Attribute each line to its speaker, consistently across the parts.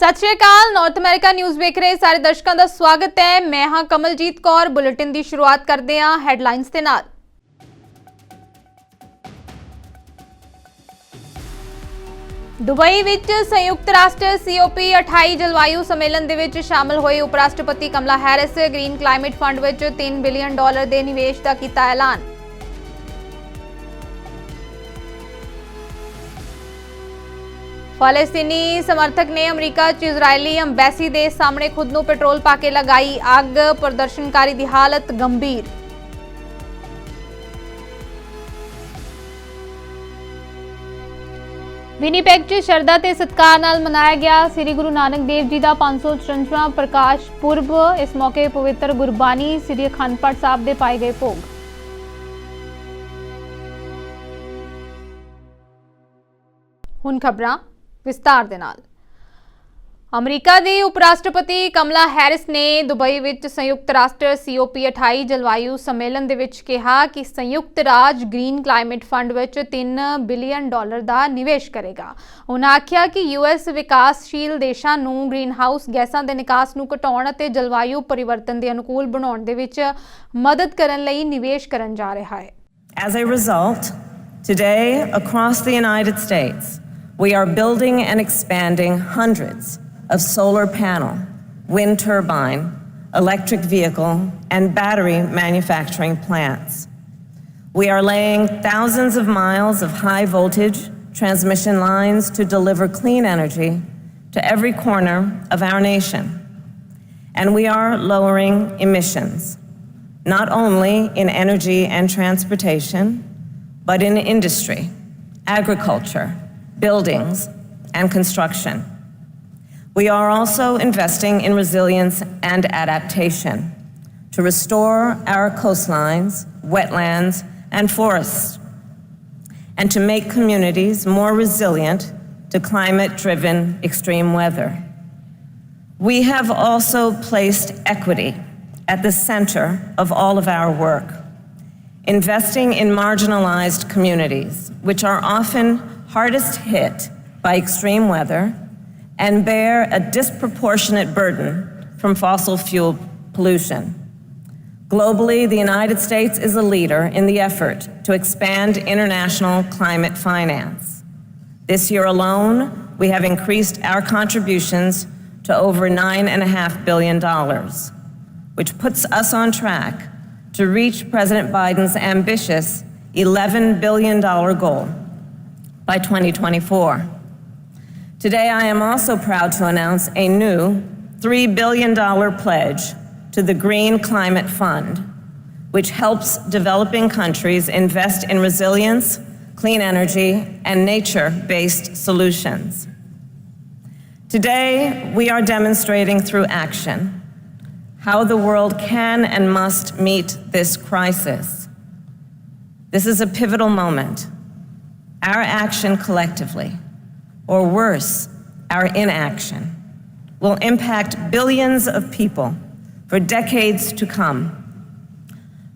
Speaker 1: ਸਤਿ ਸ਼੍ਰੀ ਅਕਾਲ। North America news ਵੇਖ ਰਹੇ ਸਾਰੇ ਦਰਸ਼ਕਾਂ ਦਾ ਸਵਾਗਤ ਹੈ। ਮੈਂ ਹਾਂ ਕਮਲਜੀਤ ਕੌਰ। ਬੁਲੇਟਿਨ ਦੀ ਸ਼ੁਰੂਆਤ ਕਰਦੇ ਹਾਂ ਹੈਡਲਾਈਨਸ ਦੇ ਨਾਲ। ਦੁਬਈ ਵਿੱਚ ਸੰਯੁਕਤ ਰਾਸ਼ਟਰ COP28 ਜਲਵਾਯੂ ਸੰਮੇਲਨ ਦੇ ਵਿੱਚ ਸ਼ਾਮਲ ਹੋਏ ਉਪ ਰਾਸ਼ਟਰਪਤੀ ਕਮਲਾ ਹੈਰਿਸ ਗ੍ਰੀਨ ਕਲਾਈਮੇਟ ਫੰਡ ਵਿੱਚ $3 ਬਿਲੀਅਨ ਦੇ ਨਿਵੇਸ਼ ਦਾ ਕੀਤਾ ਐਲਾਨ। ਫਲਸਤੀਨੀ ਸਮਰਥਕ ਨੇ ਅਮਰੀਕਾ 'ਚ ਇਜ਼ਰਾਈਲੀ ਅੰਬੈਸੀ ਦੇ ਸਾਹਮਣੇ ਖੁਦ ਨੂੰ ਪੈਟਰੋਲ ਪਾ ਕੇ ਲਗਾਈ ਅੱਗ। ਪ੍ਰਦਰਸ਼ਨਕਾਰੀ ਦੀ ਹਾਲਤ ਗੰਭੀਰ। ਵਿਨੀਪੈਗ 'ਚ ਸ਼ਰਧਾ ਤੇ ਸਤਿਕਾਰ ਨਾਲ ਮਨਾਇਆ ਗਿਆ ਸ੍ਰੀ ਗੁਰੂ ਨਾਨਕ ਦੇਵ ਜੀ ਦਾ 554ਵਾਂ ਪ੍ਰਕਾਸ਼ ਪੁਰਬ। ਇਸ ਮੌਕੇ ਪਵਿੱਤਰ ਗੁਰਬਾਣੀ ਸ੍ਰੀ ਅਖੰਡ ਪਾਠ ਸਾਹਿਬ ਦੇ ਪਾਏ ਗਏ ਭੋਗ। ਹੁਣ ਖਬਰਾਂ ਵਿਸਤਾਰ ਦੇ ਨਾਲ। ਅਮਰੀਕਾ ਦੀ ਉਪ ਰਾਸ਼ਟਰਪਤੀ ਕਮਲਾ ਹੈਰਿਸ ਨੇ ਦੁਬਈ ਵਿੱਚ ਸੰਯੁਕਤ ਰਾਸ਼ਟਰ COP28 ਜਲਵਾਯੂ ਸੰਮੇਲਨ ਦੇ ਵਿੱਚ ਕਿਹਾ ਕਿ ਸੰਯੁਕਤ ਰਾਜ ਗ੍ਰੀਨ ਕਲਾਈਮੇਟ ਫੰਡ ਵਿੱਚ $3 ਬਿਲੀਅਨ ਦਾ ਨਿਵੇਸ਼ ਕਰੇਗਾ। ਉਹਨਾਂ ਆਖਿਆ ਕਿ US ਵਿਕਾਸਸ਼ੀਲ ਦੇਸ਼ਾਂ ਨੂੰ ਗ੍ਰੀਨਹਾਊਸ ਗੈਸਾਂ ਦੇ ਨਿਕਾਸ ਨੂੰ ਘਟਾਉਣ ਅਤੇ ਜਲਵਾਯੂ ਪਰਿਵਰਤਨ ਦੇ ਅਨੁਕੂਲ ਬਣਾਉਣ ਦੇ ਵਿੱਚ ਮਦਦ ਕਰਨ ਲਈ ਨਿਵੇਸ਼ ਕਰਨ ਜਾ ਰਿਹਾ ਹੈ।
Speaker 2: As a result, today across the United States, we are building and expanding hundreds of solar panel, wind turbine, electric vehicle, and battery manufacturing plants. We are laying thousands of miles of high voltage transmission lines to deliver clean energy to every corner of our nation. And we are lowering emissions, not only in energy and transportation, but in industry, agriculture, buildings, and construction. We are also investing in resilience and adaptation to restore our coastlines, wetlands, and forests, and to make communities more resilient to climate-driven extreme weather. We have also placed equity at the center of all of our work, investing in marginalized communities, which are often hardest hit by extreme weather and bear a disproportionate burden from fossil fuel pollution. Globally, the United States is a leader in the effort to expand international climate finance. This year alone, we have increased our contributions to over $9.5 billion, which puts us on track to reach President Biden's ambitious $11 billion goal by 2024. Today, I am also proud to announce a new $3 billion pledge to the Green Climate Fund, which helps developing countries invest in resilience, clean energy, and nature-based solutions. Today, we are demonstrating through action how the world can and must meet this crisis. This is a pivotal moment. Our action collectively, or worse, our inaction, will impact billions of people for decades to come.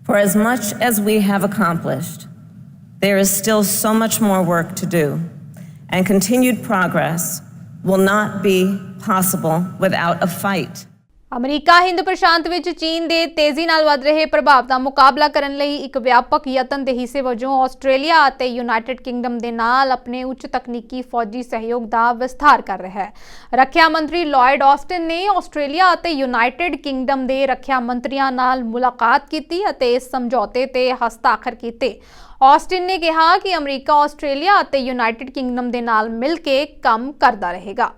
Speaker 2: For as much as we have accomplished, there is still so much more work to do, and continued progress will not be possible without a fight.
Speaker 1: America ਹਿੰਦ ਪ੍ਰਸ਼ਾਂਤ ਵਿੱਚ ਚੀਨ ਦੇ ਤੇਜ਼ੀ ਨਾਲ ਵੱਧ ਰਹੇ ਪ੍ਰਭਾਵ ਦਾ ਮੁਕਾਬਲਾ ਕਰਨ ਲਈ ਇੱਕ ਵਿਆਪਕ ਯਤਨ ਦੇ ਹਿੱਸੇ ਵਜੋਂ ਆਸਟ੍ਰੇਲੀਆ ਅਤੇ ਯੂਨਾਈਟਿਡ ਕਿੰਗਡਮ ਦੇ ਨਾਲ ਆਪਣੇ ਉੱਚ ਤਕਨੀਕੀ ਫੌਜੀ ਸਹਿਯੋਗ ਦਾ ਵਿਸਥਾਰ ਕਰ ਰਿਹਾ ਹੈ। ਰੱਖਿਆ ਮੰਤਰੀ ਲਾਇਡ ਆਸਟਿਨ ਨੇ ਆਸਟ੍ਰੇਲੀਆ ਅਤੇ ਯੂਨਾਈਟਿਡ ਕਿੰਗਡਮ ਦੇ ਰੱਖਿਆ ਮੰਤਰੀਆਂ ਨਾਲ ਮੁਲਾਕਾਤ ਕੀਤੀ ਅਤੇ ਇਸ ਸਮਝੌਤੇ ਤੇ ਹਸਤਾਖਰ ਕੀਤੇ। ਆਸਟਿਨ ਨੇ ਕਿਹਾ ਕਿ ਅਮਰੀਕਾ ਆਸਟ੍ਰੇਲੀਆ ਅਤੇ ਯੂਨਾਈਟਿਡ ਕਿੰਗਡਮ ਦੇ ਨਾਲ ਮਿਲ ਕੇ ਕੰਮ ਕਰਦਾ ਰਹੇਗਾ।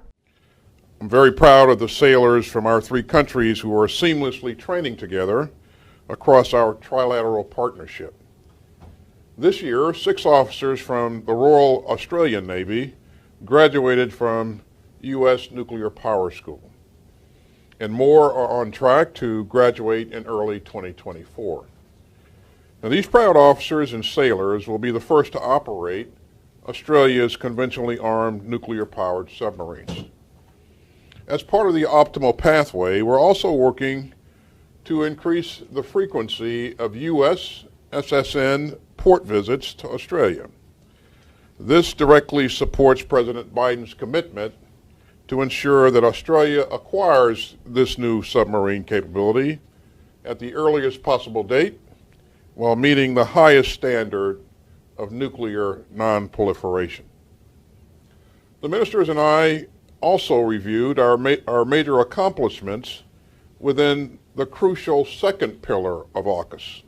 Speaker 3: I'm very proud of the sailors from our three countries who are seamlessly training together across our trilateral partnership. This year, 6 officers from the Royal Australian Navy graduated from U.S. Nuclear Power School, and more are on track to graduate in early 2024. Now, these proud officers and sailors will be the first to operate Australia's conventionally armed nuclear-powered submarines. As part of the optimal pathway, we're also working to increase the frequency of U.S. SSN port visits to Australia. This directly supports President Biden's commitment to ensure that Australia acquires this new submarine capability at the earliest possible date while meeting the highest standard of nuclear non-proliferation. The ministers and I also reviewed our major accomplishments within the crucial second pillar of AUKUS.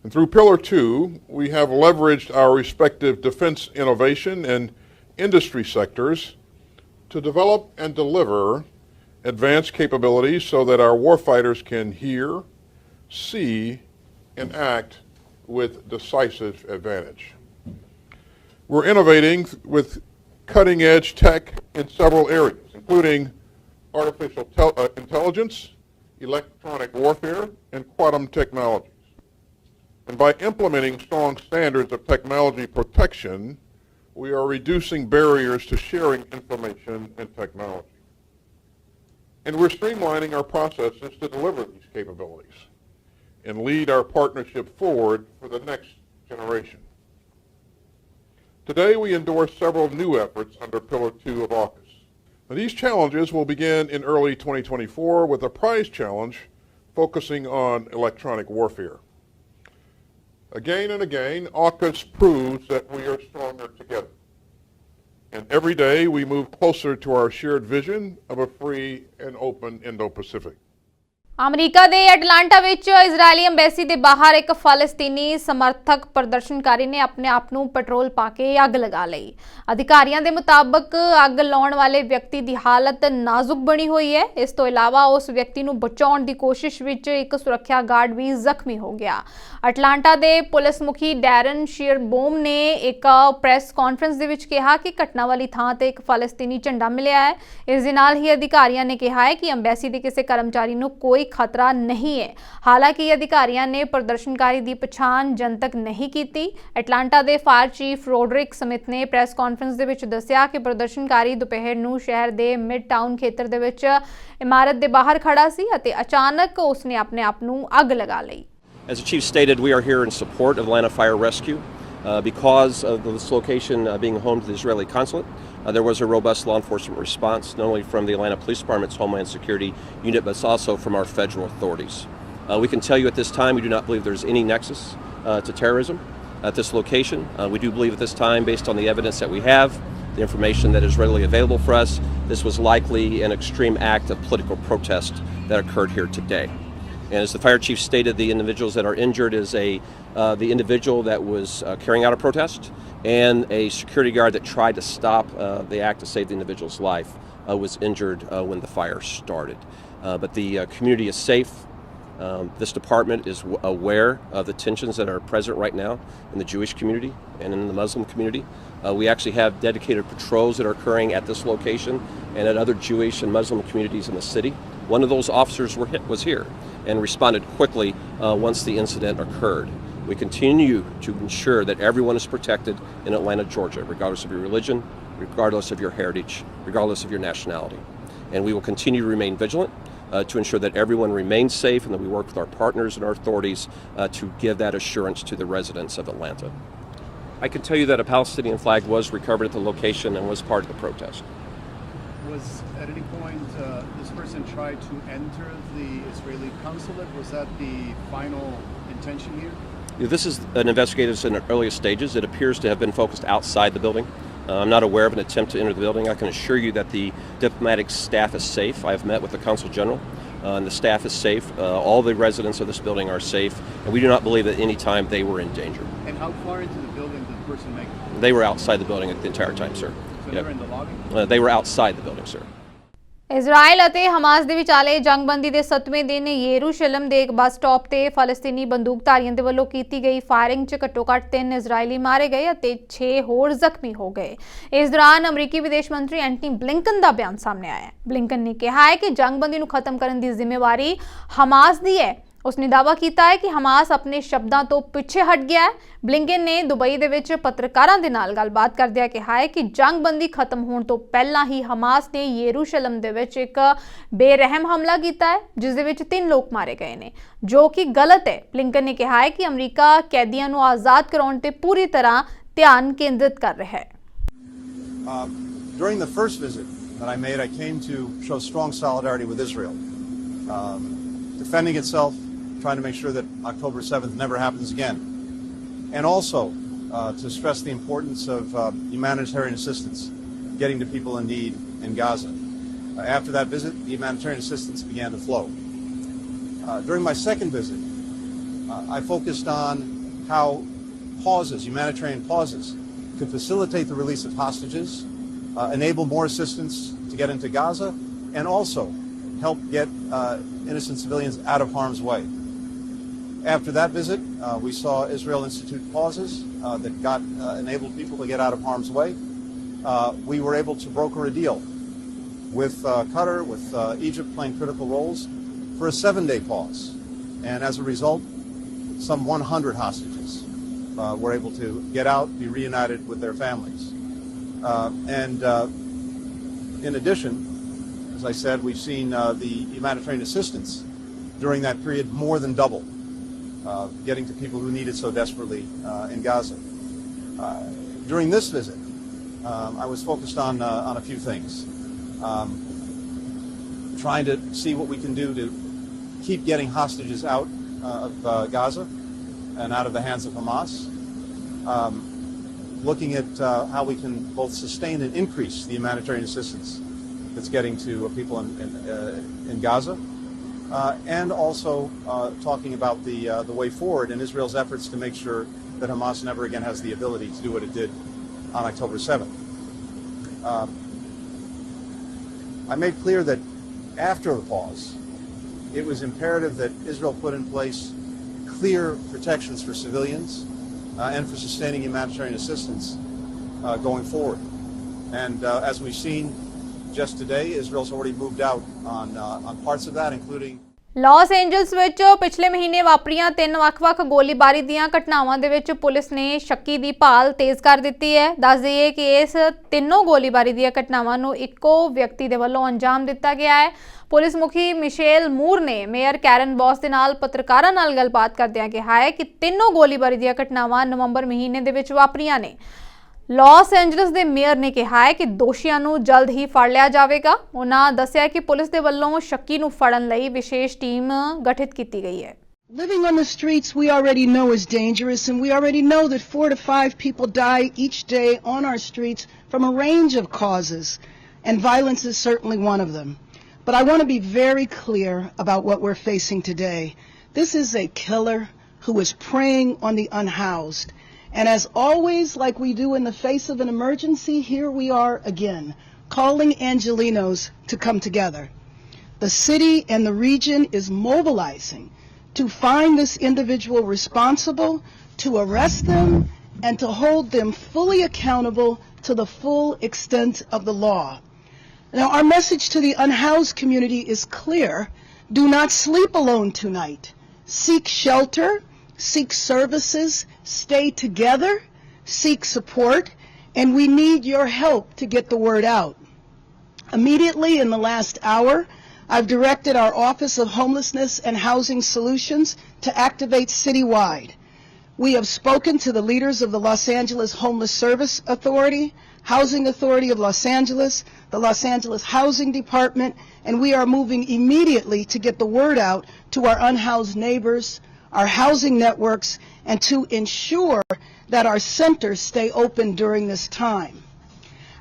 Speaker 3: And through Pillar 2, we have leveraged our respective defense innovation and industry sectors to develop and deliver advanced capabilities so that our warfighters can hear, see, and act with decisive advantage. We're innovating with cutting-edge tech in several areas, including artificial intelligence, electronic warfare, and quantum technologies. And by implementing strong standards of technology protection, we are reducing barriers to sharing information and technology. And we're streamlining our processes to deliver these capabilities and lead our partnership forward for the next generation. Today, we endorse several new efforts under Pillar 2 of AUKUS. Now, these challenges will begin in early 2024 with a prize challenge focusing on electronic warfare. Again and again, AUKUS proves that we are stronger together. And every day we move closer to our shared vision of a free and open Indo-Pacific.
Speaker 1: America ਦੇ Atlanta ਵਿੱਚ ਇਜ਼ਰਾਈਲੀ embassy ਦੇ ਬਾਹਰ ਇੱਕ ਫਲਸਤੀਨੀ ਸਮਰਥਕ ਪ੍ਰਦਰਸ਼ਨਕਾਰੀ ਨੇ ਆਪਣੇ ਆਪ ਨੂੰ ਪੈਟਰੋਲ ਪਾ ਕੇ ਅੱਗ ਲਗਾ ਲਈ। ਅਧਿਕਾਰੀਆਂ ਦੇ ਮੁਤਾਬਕ ਅੱਗ ਲਾਉਣ ਵਾਲੇ ਵਿਅਕਤੀ ਦੀ ਹਾਲਤ ਨਾਜ਼ੁਕ ਬਣੀ ਹੋਈ ਹੈ। ਇਸ ਤੋਂ ਇਲਾਵਾ ਉਸ ਵਿਅਕਤੀ ਨੂੰ ਬਚਾਉਣ ਦੀ ਕੋਸ਼ਿਸ਼ ਵਿੱਚ ਇੱਕ ਸੁਰੱਖਿਆ ਗਾਰਡ ਵੀ ਜ਼ਖਮੀ ਹੋ ਗਿਆ। ਅਟਲਾਂਟਾ ਦੇ ਪੁਲਿਸ ਮੁਖੀ ਡੈਰਨ ਸ਼ੀਅਰਬੋਮ ਨੇ ਇੱਕ ਪ੍ਰੈਸ ਕਾਨਫਰੰਸ ਦੇ ਵਿੱਚ ਕਿਹਾ ਕਿ ਘਟਨਾ ਵਾਲੀ ਥਾਂ ਤੇ ਇੱਕ ਫਲਸਤੀਨੀ ਝੰਡਾ ਮਿਲਿਆ ਹੈ। ਇਸ ਦੇ ਨਾਲ ਹੀ ਅਧਿਕਾਰੀਆਂ ਨੇ ਕਿਹਾ ਹੈ ਕਿ ਅੰਬੈਸੀ ਦੇ ਕਿਸੇ ਕਰਮਚਾਰੀ ਨੂੰ ਕੋਈ खतरा नहीं है। हालांकि अधिकारियों ने प्रदर्शनकारी की पछाण जनतक नहीं की। एटलांटा के फायर चीफ रोडरिक स्मिथ ने प्रेस कॉन्फ्रेंस दे विच दस्सिया कि प्रदर्शनकारी दोपहर नूं शहर के मिड टाउन खेतर दे विच इमारत के बाहर खड़ा सी अते अचानक उसने अपने आप नूं अग लगा लई।
Speaker 4: As the chief stated, we are here in support of Atlanta Fire Rescue. Because of this location being home to the Israeli consulate, there was a robust law enforcement response, not only from the Atlanta Police Department's Homeland Security Unit, but also from our federal authorities. We can tell you at this time, we do not believe there's any nexus to terrorism at this location. We do believe at this time, based on the evidence that we have, the information that is readily available for us, this was likely an extreme act of political protest that occurred here today. And as the fire chief stated, the individuals that are injured is the individual that was carrying out a protest, and a security guard that tried to stop the act to save the individual's life was injured when the fire started. But the community is safe. This department is aware of the tensions that are present right now in the Jewish community and in the Muslim community. We actually have dedicated patrols that are occurring at this location and at other Jewish and Muslim communities in the city. One of those officers was here and responded quickly once the incident occurred. We continue to ensure that everyone is protected in Atlanta, Georgia, regardless of your religion, regardless of your heritage, regardless of your nationality. And we will continue to remain vigilant to ensure that everyone remains safe and that we work with our partners and our authorities to give that assurance to the residents of Atlanta. I can tell you that a Palestinian flag was recovered at the location and was part of the protest.
Speaker 5: Was at any point this person tried to enter the Israeli consulate? Was that the final intention here?
Speaker 4: This is an investigation in the earliest stages. It appears to have been focused outside the building. I'm not aware of an attempt to enter the building. I can assure you that the diplomatic staff is safe. I have met with the Consul General, and the staff is safe. All the residents of this building are safe, and we do not believe at any time they were in danger.
Speaker 5: And how far into the building did the person make it?
Speaker 4: They were outside the building the entire time, sir.
Speaker 5: So they were in the lobby?
Speaker 4: They were outside the building, sir.
Speaker 1: Israel ਅਤੇ Hamas ਦੇ ਵਿਚਾਲੇ ਜੰਗਬੰਦੀ ਦੇ 7ਵੇਂ ਦਿਨ ਯਰੂਸ਼ਲਮ ਦੇ ਇੱਕ bus stop ਤੇ ਫਲਸਤੀਨੀ ਬੰਦੂਕਧਾਰੀਆਂ ਦੇ ਵੱਲੋਂ ਕੀਤੀ ਗਈ ਫਾਇਰਿੰਗ 'ਚ ਘੱਟੋ-ਘੱਟ 3 ਇਜ਼ਰਾਈਲੀ ਮਾਰੇ ਗਏ ਅਤੇ 6 ਹੋਰ ਜ਼ਖਮੀ ਹੋ ਗਏ। ਇਸ ਦੌਰਾਨ ਅਮਰੀਕੀ ਵਿਦੇਸ਼ ਮੰਤਰੀ ਐਂਟਨੀ ਬਲਿੰਕਨ ਦਾ ਬਿਆਨ ਸਾਹਮਣੇ ਆਇਆ ਹੈ। ਬਲਿੰਕਨ ਨੇ ਕਿਹਾ ਹੈ ਕਿ ਜੰਗਬੰਦੀ ਨੂੰ ਖਤਮ ਕਰਨ ਦੀ ਜ਼ਿੰਮੇਵਾਰੀ ਹਮਾਸ ਦੀ ਹੈ। उसने दावा किया है कि हमास अपने शब्दों तो पिछे हट गया है। ब्लिंकन ने दुबई दे विच पत्रकारां दे नाल गलबात करदिआं कहा है कि जंगबंदी खत्म होने तो पहला ही हमास ने यरूशलम दे विच एक बेरहम हमला किया है जिस दे विच 3 लोग मारे गए ने जो कि गलत है। ब्लिंकन ने कहा है कि अमरीका कैदियों नूं आज़ाद कराउण ते पूरी तरह ध्यान केंद्रित कर रहा है।
Speaker 6: During the first visit, that I made, I came to show strong solidarity with Israel, defending itself, trying to make sure that October 7th never happens again, and also to stress the importance of humanitarian assistance getting to people in need in Gaza. After that visit, the humanitarian assistance began to flow. During my second visit, I focused on how humanitarian pauses, could facilitate the release of hostages, enable more assistance to get into Gaza, and also help get innocent civilians out of harm's way. After that visit, we saw Israel institute pauses that enabled people to get out of harm's way. We were able to broker a deal with Qatar, with Egypt playing critical roles, for a 7-day pause. And as a result, some 100 hostages were able to get out, be reunited with their families. In addition, as I said, we've seen the humanitarian assistance during that period more than double, getting to people who need it so desperately in Gaza. During this visit, I was focused on a few things. Trying to see what we can do to keep getting hostages out of Gaza and out of the hands of Hamas. Looking at how we can both sustain and increase the humanitarian assistance that's getting to people in Gaza, and also talking about the way forward in Israel's efforts to make sure that Hamas never again has the ability to do what it did on October 7th. I made clear that after the pause, it was imperative that Israel put in place clear protections for civilians and for sustaining humanitarian assistance going forward. And as we've seen just today, Israel's already moved out on parts of that, including
Speaker 1: Los Angeles ਵਿੱਚ ਪਿਛਲੇ ਮਹੀਨੇ ਵਾਪਰੀਆਂ 3 ਵੱਖ-ਵੱਖ ਗੋਲੀਬਾਰੀ ਦੀਆਂ ਘਟਨਾਵਾਂ ਦੇ ਵਿੱਚ ਪੁਲਿਸ ਨੇ ਸ਼ੱਕੀ ਦੀ ਭਾਲ ਤੇਜ਼ ਕਰ ਦਿੱਤੀ ਹੈ। ਦੱਸ ਦਈਏ ਕਿ ਇਸ ਤਿੰਨੋਂ ਗੋਲੀਬਾਰੀ ਦੀਆਂ ਘਟਨਾਵਾਂ ਨੂੰ ਇੱਕੋ ਵਿਅਕਤੀ ਦੇ ਵੱਲੋਂ ਅੰਜਾਮ ਦਿੱਤਾ ਗਿਆ ਹੈ। ਪੁਲਿਸ ਮੁਖੀ ਮਿਸ਼ੇਲ ਮੂਰ ਨੇ ਮੇਅਰ ਕੈਰਨ ਬੌਸ ਦੇ ਨਾਲ ਪੱਤਰਕਾਰਾਂ ਨਾਲ ਗੱਲਬਾਤ ਕਰਦਿਆਂ ਕਿਹਾ ਹੈ ਕਿ ਤਿੰਨੋਂ ਗੋਲੀਬਾਰੀ ਦੀਆਂ ਘਟਨਾਵਾਂ ਨਵੰਬਰ ਮਹੀਨੇ ਦੇ ਵਿੱਚ ਵਾਪਰੀਆਂ ਨੇ। ਲਾਸ ਐਂਜਲਸ ਦੇ ਮੇਅਰ ਨੇ ਕਿਹਾ ਹੈ ਕਿ ਦੋਸ਼ੀਆਂ ਨੂੰ ਜਲਦ ਹੀ ਫੜ ਲਿਆ ਜਾਵੇਗਾ। ਉਹਨਾਂ ਦੱਸਿਆ ਕਿ ਪੁਲਿਸ ਦੇ ਵੱਲੋਂ ਸ਼ੱਕੀ ਨੂੰ ਫੜਨ ਲਈ ਵਿਸ਼ੇਸ਼ ਟੀਮ ਗਠਿਤ ਕੀਤੀ ਗਈ ਹੈ।
Speaker 7: Living on the streets we already know is dangerous, and we already know that 4 to 5 people die each day on our streets from a range of causes, and violence is certainly one of them. But I want to be very clear about what we're facing today. This is a killer who is preying on the unhoused. And as always, like we do in the face of an emergency, here we are again, calling Angelenos to come together. The city and the region is mobilizing to find this individual responsible, to arrest them, and to hold them fully accountable to the full extent of the law. Now, our message to the unhoused community is clear. Do not sleep alone tonight. Seek shelter. Seek services, stay together, seek support, and we need your help to get the word out. Immediately in the last hour, I've directed our Office of Homelessness and Housing Solutions to activate citywide. We have spoken to the leaders of the Los Angeles Homeless Service Authority, Housing Authority of Los Angeles, the Los Angeles Housing Department, and we are moving immediately to get the word out to our unhoused neighbors, our housing networks, and to ensure that our centers stay open during this time.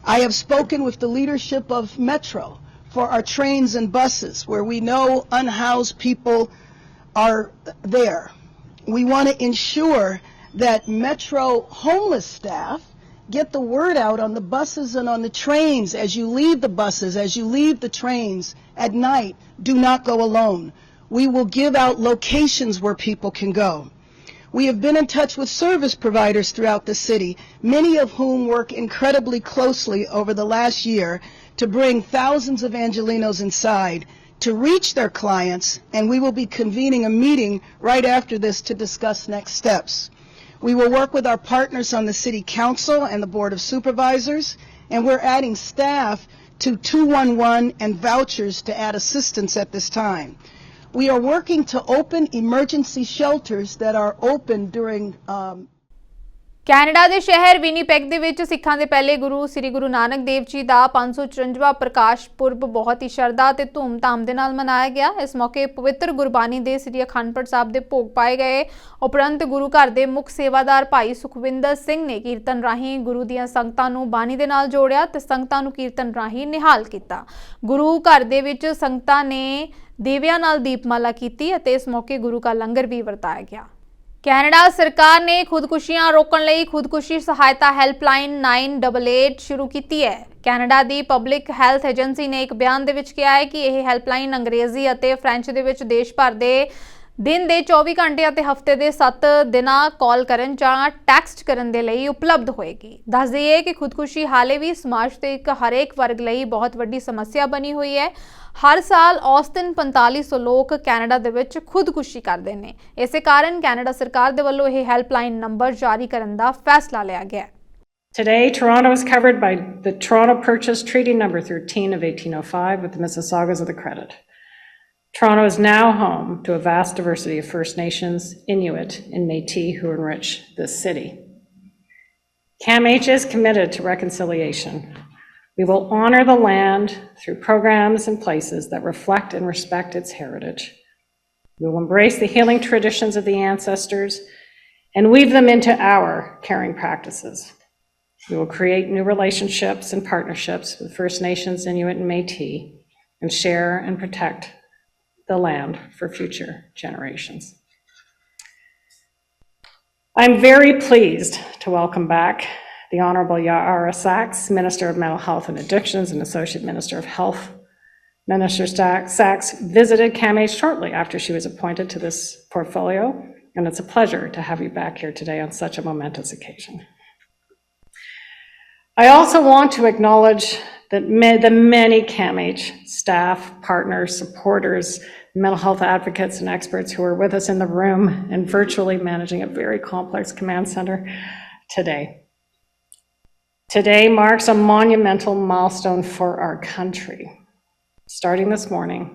Speaker 7: I have spoken with the leadership of Metro for our trains and buses where we know unhoused people are there. We want to ensure that Metro homeless staff get the word out on the buses and on the trains. As you leave the buses, as you leave the trains at night, do not go alone. We will give out locations where people can go. We have been in touch with service providers throughout the city, many of whom work incredibly closely over the last year to bring thousands of Angelenos inside to reach their clients, and we will be convening a meeting right after this to discuss next steps. We will work with our partners on the City Council and the Board of Supervisors, and we're adding staff to 211 and vouchers to add assistance at this time. We are working to open emergency shelters that are open during
Speaker 1: Canada ਦੇ ਸ਼ਹਿਰ Winnipeg ਦੇ ਵਿੱਚ ਸਿੱਖਾਂ ਦੇ ਪਹਿਲੇ ਗੁਰੂ ਸ੍ਰੀ ਗੁਰੂ ਨਾਨਕ ਦੇਵ ਜੀ ਦਾ 554ਵਾਂ ਪ੍ਰਕਾਸ਼ ਪੁਰਬ ਬਹੁਤ ਹੀ ਸ਼ਰਧਾ ਤੇ ਧੂਮਧਾਮ ਦੇ ਨਾਲ ਮਨਾਇਆ ਗਿਆ। ਇਸ ਮੌਕੇ ਪਵਿੱਤਰ ਗੁਰਬਾਣੀ ਦੇ ਸ੍ਰੀ ਅਖੰਡ ਪਾਠ ਸਾਹਿਬ ਦੇ ਭੋਗ ਪਾਏ ਗਏ। ਉਪਰੰਤ ਗੁਰੂ ਘਰ ਦੇ ਮੁੱਖ ਸੇਵਾਦਾਰ ਭਾਈ ਸੁਖਵਿੰਦਰ ਸਿੰਘ ਨੇ ਕੀਰਤਨ ਰਾਹੀਂ ਗੁਰੂ ਦੀਆਂ ਸੰਗਤਾਂ ਨੂੰ ਬਾਣੀ ਦੇ ਨਾਲ ਜੋੜਿਆ ਤੇ ਸੰਗਤਾਂ ਨੂੰ ਕੀਰਤਨ ਰਾਹੀਂ ਨਿਹਾਲ ਕੀਤਾ। ਗੁਰੂ ਘਰ ਦੇ ਵਿੱਚ ਸੰਗਤਾਂ ਨੇ ਦੀਵਿਆਂ ਨਾਲ ਦੀਪਮਾਲਾ ਕੀਤੀ ਅਤੇ ਇਸ ਮੌਕੇ ਗੁਰੂ ਕਾ ਲੰਗਰ ਵੀ ਵਰਤਾਇਆ ਗਿਆ। ਕੈਨੇਡਾ ਸਰਕਾਰ ਨੇ ਖੁਦਕੁਸ਼ੀਆਂ ਰੋਕਣ ਲਈ ਖੁਦਕੁਸ਼ੀ ਸਹਾਇਤਾ ਹੈਲਪਲਾਈਨ 988 ਸ਼ੁਰੂ ਕੀਤੀ ਹੈ। ਕੈਨੇਡਾ ਦੀ ਪਬਲਿਕ ਹੈਲਥ ਏਜੰਸੀ ਨੇ ਇੱਕ ਬਿਆਨ ਦੇ ਵਿੱਚ ਕਿਹਾ ਹੈ ਕਿ ਇਹ ਹੈਲਪਲਾਈਨ ਅੰਗਰੇਜ਼ੀ ਅਤੇ ਫ੍ਰੈਂਚ ਦੇ ਵਿੱਚ ਦੇਸ਼ ਭਰ ਦੇ ਦਿਨ ਦੇ 24 ਘੰਟੇ ਅਤੇ ਹਫ਼ਤੇ ਦੇ 7 ਦਿਨਾਂ ਕਾਲ ਕਰਨ ਜਾਂ ਟੈਕਸਟ ਕਰਨ ਦੇ ਲਈ ਉਪਲਬਧ ਹੋਏਗੀ। ਦੱਸ ਦਈਏ ਕਿ ਖੁਦਕੁਸ਼ੀ ਹਾਲੇ ਵੀ ਸਮਾਜ ਦੇ ਇੱਕ ਹਰੇਕ ਵਰਗ ਲਈ ਬਹੁਤ ਵੱਡੀ ਸਮੱਸਿਆ ਬਣੀ ਹੋਈ ਹੈ। ਹਰ ਸਾਲ ਔਸਤਨ 4500 ਲੋਕ ਕੈਨੇਡਾ ਦੇ ਵਿੱਚ ਖੁਦਕੁਸ਼ੀ ਕਰਦੇ ਨੇ। ਇਸੇ ਕਾਰਨ ਕੈਨੇਡਾ ਸਰਕਾਰ ਦੇ ਵੱਲੋਂ ਇਹ ਹੈਲਪਲਾਈਨ ਨੰਬਰ ਜਾਰੀ ਕਰਨ ਦਾ ਫੈਸਲਾ ਲਿਆ ਗਿਆ।
Speaker 8: Today, Toronto is covered by the Toronto Purchase Treaty Number 13 of 1805 with the Mississaugas of the Credit. Toronto is now home to a vast diversity of First Nations, Inuit, and Métis who enrich this city. CAMH is committed to reconciliation. We will honor the land through programs and places that reflect and respect its heritage. We will embrace the healing traditions of the ancestors and weave them into our caring practices. We will create new relationships and partnerships with First Nations, Inuit, and Métis, and share and protect the land for future generations. I'm very pleased to welcome back the Honourable Yara Sachs, Minister of Mental Health and Addictions and Associate Minister of Health. Minister Sachs visited CAMH shortly after she was appointed to this portfolio, and it's a pleasure to have you back here today on such a momentous occasion. I also want to acknowledge that the many CAMH staff, partners, supporters, mental health advocates and experts who are with us in the room and virtually managing a very complex command center today. Today marks a monumental milestone for our country. Starting this morning,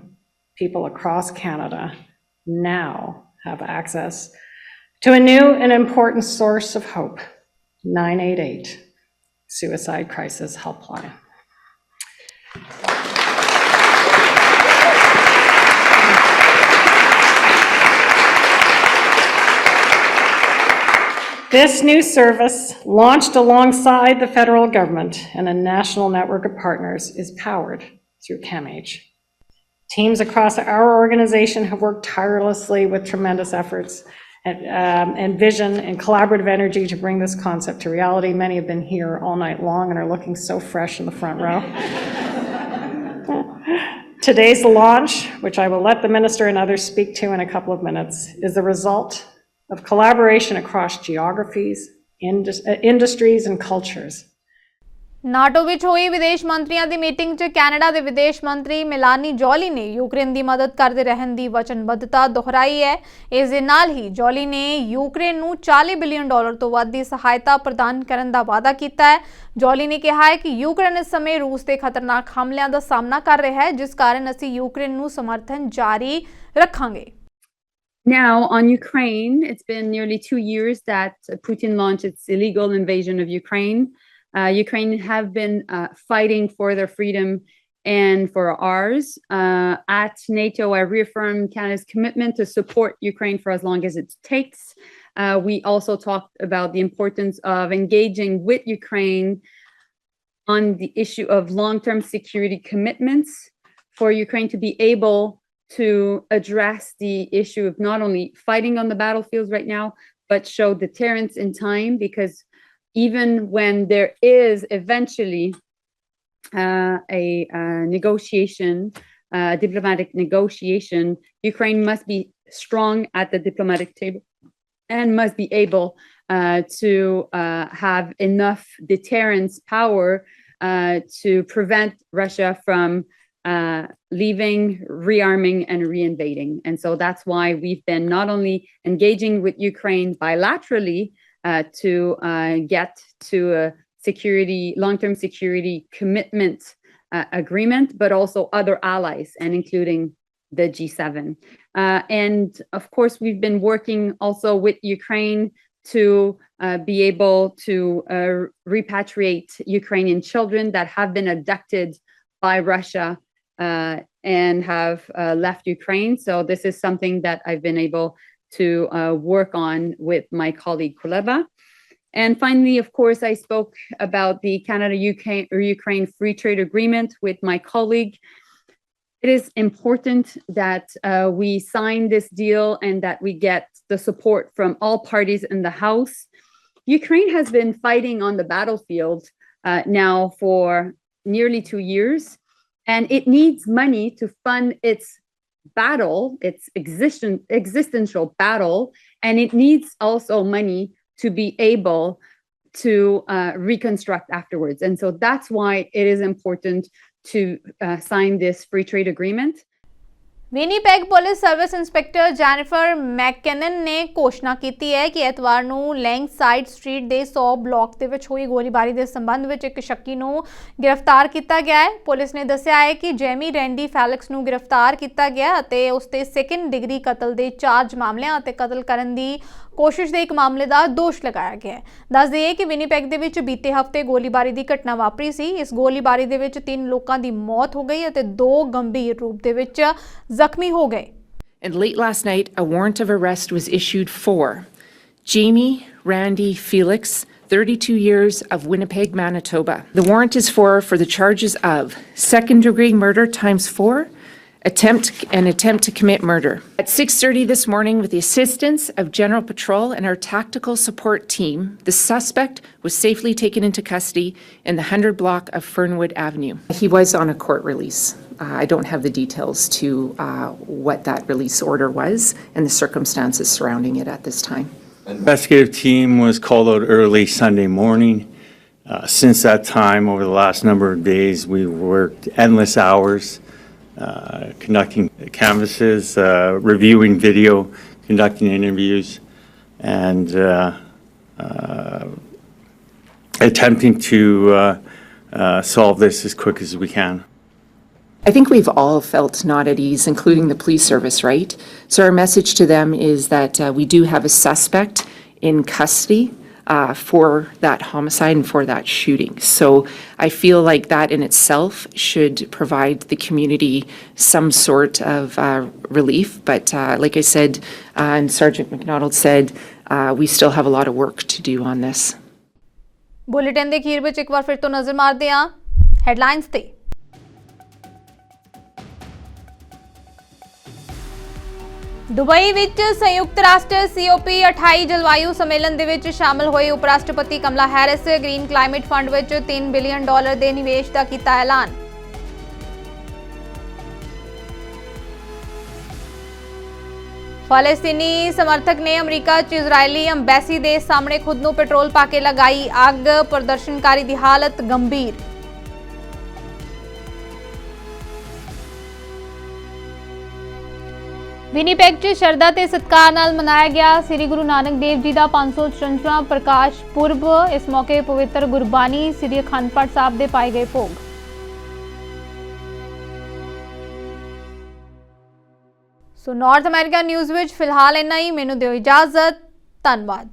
Speaker 8: people across Canada now have access to a new and important source of hope, 988, Suicide Crisis Helpline. This new service, launched alongside the federal government and a national network of partners, is powered through CAMH. Teams across our organization have worked tirelessly with tremendous efforts and vision and collaborative energy to bring this concept to reality. Many have been here all night long and are looking so fresh in the front row. Today's launch, which I will let the Minister and others speak to in a couple of minutes, is the result of collaboration across geographies, industries and cultures.
Speaker 1: NATO ਵਿੱਚ ਹੋਈ ਵਿਦੇਸ਼ ਮੰਤਰੀਆਂ ਦੀ meeting 'ਚ Canada ਦੇ ਵਿਦੇਸ਼ ਮੰਤਰੀ ਮਿਲਾਨੀ Jolie ਨੇ Ukraine ਦੀ ਮਦਦ ਕਰਦੇ ਰਹਿਣ ਦੀ ਵਚਨਬੱਧਤਾ ਦੁਹਰਾਈ ਹੈ। ਇਸ ਦੇ ਨਾਲ ਹੀ ਜੋਲੀ ਨੇ ਯੂਕਰੇਨ ਨੂੰ $40 ਬਿਲੀਅਨ ਤੋਂ ਵੱਧ ਦੀ ਸਹਾਇਤਾ ਪ੍ਰਦਾਨ ਕਰਨ ਦਾ ਵਾਅਦਾ ਕੀਤਾ ਹੈ। ਜੋਲੀ ਨੇ ਕਿਹਾ ਹੈ ਕਿ ਯੂਕਰੇਨ ਇਸ ਸਮੇਂ ਰੂਸ ਦੇ ਖਤਰਨਾਕ ਹਮਲਿਆਂ ਦਾ ਸਾਹਮਣਾ ਕਰ ਰਿਹਾ ਹੈ, ਜਿਸ ਕਾਰਨ ਅਸੀਂ ਯੂਕਰੇਨ ਨੂੰ ਸਮਰਥਨ ਜਾਰੀ ਰੱਖਾਂਗੇ।
Speaker 9: Now, on Ukraine, it's been nearly 2 years that Putin launched its illegal invasion of Ukraine. Ukraine have been fighting for their freedom and for ours. At NATO, I reaffirmed Canada's commitment to support Ukraine for as long as it takes. We also talked about the importance of engaging with Ukraine on the issue of long-term security commitments for Ukraine to be able to address the issue of not only fighting on the battlefields right now, but show deterrence in time, because even when there is eventually a negotiation, diplomatic negotiation, Ukraine must be strong at the diplomatic table and must be able to have enough deterrence power to prevent Russia from leaving, rearming, and reinvading. And so that's why we've been not only engaging with Ukraine bilaterally to get to a long-term security commitment agreement, but also other allies, and including the G7. And of course, we've been working also with Ukraine to be able to repatriate Ukrainian children that have been abducted by Russia and have left Ukraine. So this is something that I've been able to work on with my colleague Kuleba. And finally, of course, I spoke about the Canada-Ukraine Free Trade Agreement with my colleague. It is important that we sign this deal and that we get the support from all parties in the House. Ukraine has been fighting on the battlefield now for nearly 2 years, and it needs money to fund its battle, its existential battle, and it needs also money to be able to reconstruct afterwards. And so that's why it is important to sign this free trade agreement.
Speaker 1: Winnipeg police service inspector Jennifer McKinnon ਨੇ ਘੋਸ਼ਣਾ ਕੀਤੀ ਹੈ ਕਿ ਐਤਵਾਰ ਨੂੰ ਲੈਂਗ side street ਦੇ 100 block ਦੇ ਵਿੱਚ ਹੋਈ ਗੋਲੀਬਾਰੀ ਦੇ ਸੰਬੰਧ ਵਿੱਚ ਇੱਕ ਸ਼ੱਕੀ ਨੂੰ ਗ੍ਰਿਫਤਾਰ ਕੀਤਾ ਗਿਆ ਹੈ। ਪੁਲਿਸ ਨੇ ਦੱਸਿਆ ਹੈ ਕਿ ਜੈਮੀ ਰੈਂਡੀ ਫੈਲਿਕਸ ਨੂੰ ਗ੍ਰਿਫਤਾਰ ਕੀਤਾ ਗਿਆ ਅਤੇ ਉਸ ਤੇ ਸੈਕੰਡ ਡਿਗਰੀ ਕਤਲ ਦੇ 4 ਮਾਮਲਿਆਂ ਅਤੇ ਕਤਲ ਕਰਨ ਦੀ ਕੋਸ਼ਿਸ਼ ਦੇ ਇੱਕ ਮਾਮਲੇ ਦਾ ਦੋਸ਼ ਲਗਾਇਆ ਗਿਆ ਹੈ। ਦੱਸ ਦਈਏ ਕਿ ਵਿਨੀਪੈਗ ਦੇ ਵਿੱਚ ਬੀਤੇ ਹਫ਼ਤੇ ਗੋਲੀਬਾਰੀ ਦੀ ਘਟਨਾ ਵਾਪਰੀ ਸੀ। ਇਸ ਗੋਲੀਬਾਰੀ ਦੇ ਵਿੱਚ 3 ਲੋਕਾਂ ਦੀ ਮੌਤ ਹੋ ਗਈ ਅਤੇ 2 ਗੰਭੀਰ ਰੂਪ ਦੇ ਵਿੱਚ ਜ਼ਖਮੀ ਹੋ ਗਏ।
Speaker 10: And late last night, a warrant of arrest was issued for Jamie Randy Felix, 32 years, of Winnipeg, Manitoba. The warrant is for the charges of second-degree murder ×4, attempt to commit murder. At 6:30 this morning, with the assistance of General Patrol and our tactical support team, the suspect was safely taken into custody in the 100 block of Fernwood Avenue. He was on a court release. I don't have the details to what that release order was and the circumstances surrounding it at this time.
Speaker 11: An investigative team was called out early Sunday morning. Since that time, over the last number of days, we worked endless hours conducting canvasses, reviewing video, conducting interviews, and attempting to solve this as quick as we can.
Speaker 10: I think we've all felt not at ease, including the police service, right? So our message to them is that we do have a suspect in custody for that homicide and for that shooting. So I feel like that in itself should provide the community some sort of relief. But like I said, and Sergeant McDonald said, we still have a lot of work to do on this.
Speaker 1: Bulletin ਦੇ ਅਖੀਰ ਵਿੱਚ ਇੱਕ ਵਾਰ ਫਿਰ ਤੋਂ ਨਜ਼ਰ ਮਾਰਦੇ ਹਾਂ headlines ਤੇ। ਦੁਬਈ ਵਿੱਚ ਸੰਯੁਕਤ ਰਾਸ਼ਟਰ COP28 ਜਲਵਾਯੂ ਸੰਮੇਲਨ ਦੇ ਵਿੱਚ ਸ਼ਾਮਲ ਹੋਏ ਉਪ ਰਾਸ਼ਟਰਪਤੀ ਕਮਲਾ ਹੈਰਿਸ ਗ੍ਰੀਨ ਕਲਾਈਮੇਟ ਫੰਡ ਵਿੱਚ $3 ਬਿਲੀਅਨ ਦੇ ਨਿਵੇਸ਼ ਦਾ ਕੀਤਾ ਐਲਾਨ। ਫਲਸਤੀਨੀ ਸਮਰਥਕ ਨੇ ਅਮਰੀਕਾ 'ਚ ਇਜ਼ਰਾਈਲੀ ਐਮਬੈਸੀ ਦੇ ਸਾਹਮਣੇ ਖੁਦ ਨੂੰ ਪੈਟਰੋਲ ਪਾ ਕੇ ਲਗਾਈ ਅੱਗ। ਪ੍ਰਦਰਸ਼ਨਕਾਰੀ ਦੀ ਹਾਲਤ ਗੰਭੀਰ। ਵਿਨੀਪੈਗ 'ਚ ਸ਼ਰਧਾ ਤੇ ਸਤਿਕਾਰ ਨਾਲ ਮਨਾਇਆ ਗਿਆ ਸ੍ਰੀ ਗੁਰੂ ਨਾਨਕ ਦੇਵ ਜੀ ਦਾ 554ਵਾਂ ਪ੍ਰਕਾਸ਼ ਪੁਰਬ। ਇਸ ਮੌਕੇ ਪਵਿੱਤਰ ਗੁਰਬਾਣੀ ਸ੍ਰੀ ਅਖੰਡ ਪਾਠ ਸਾਹਿਬ ਦੇ ਪਾਏ ਗਏ ਭੋਗ। ਸੋ ਨਾਰਥ ਅਮਰੀਕਾ ਨਿਊਜ਼ ਵਿੱਚ ਫਿਲਹਾਲ ਇੰਨਾ ਹੀ। ਮੈਨੂੰ ਦਿਓ ਇਜਾਜ਼ਤ। ਧੰਨਵਾਦ।